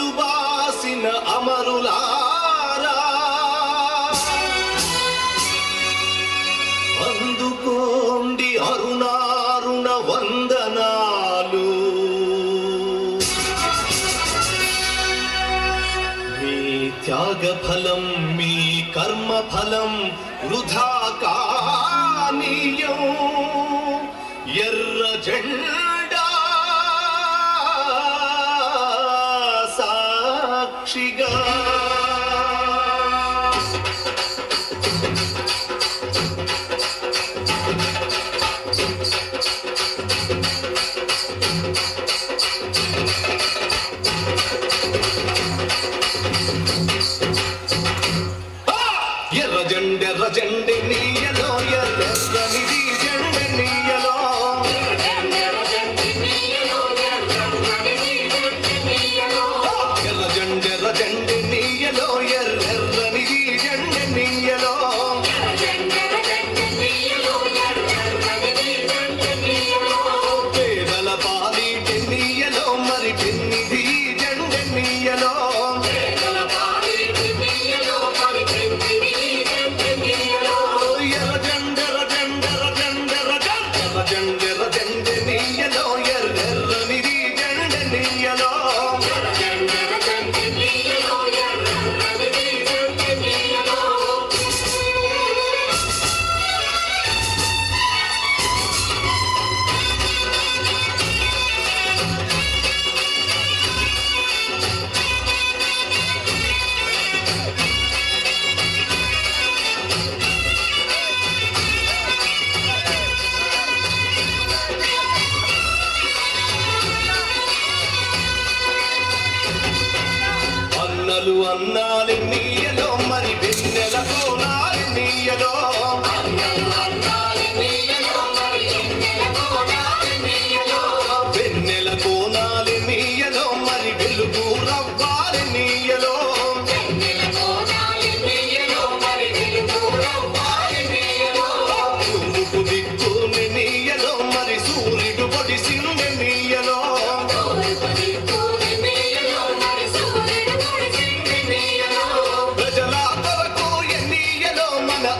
అమరులు బాసిన అమరులారా అందుకోండి అరుణారుణ వందనాలు. మీ త్యాగ ఫలం మీ కర్మ ఫలం వృధా కానీయం. ఎర్ర జెండా సాక్షిగా ఎర్ర జెండె నీయలో ఎర్రనిది జెండె నీయలో ఎర్ర జెండె నీయలో ఎర్రనిది జెండె నీయలో పేదల పాలిటి నీయలో మరి పెన్నిది జెండె నీయలో అన్నాలి నీయలో మరి వెన్నెల కోనాలి నీయలో వెన్నెల కోనాలి నీయలో మరి వెలుగు రవ్వాలి నీయలో తూర్పు దిక్కుని నీయలో మరి సూర్యుడు పొడిసింది నీయలో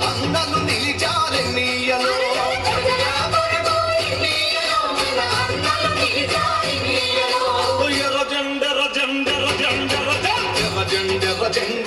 అన్నలు నిలిచారు నీయలో ఎర్ర జెండె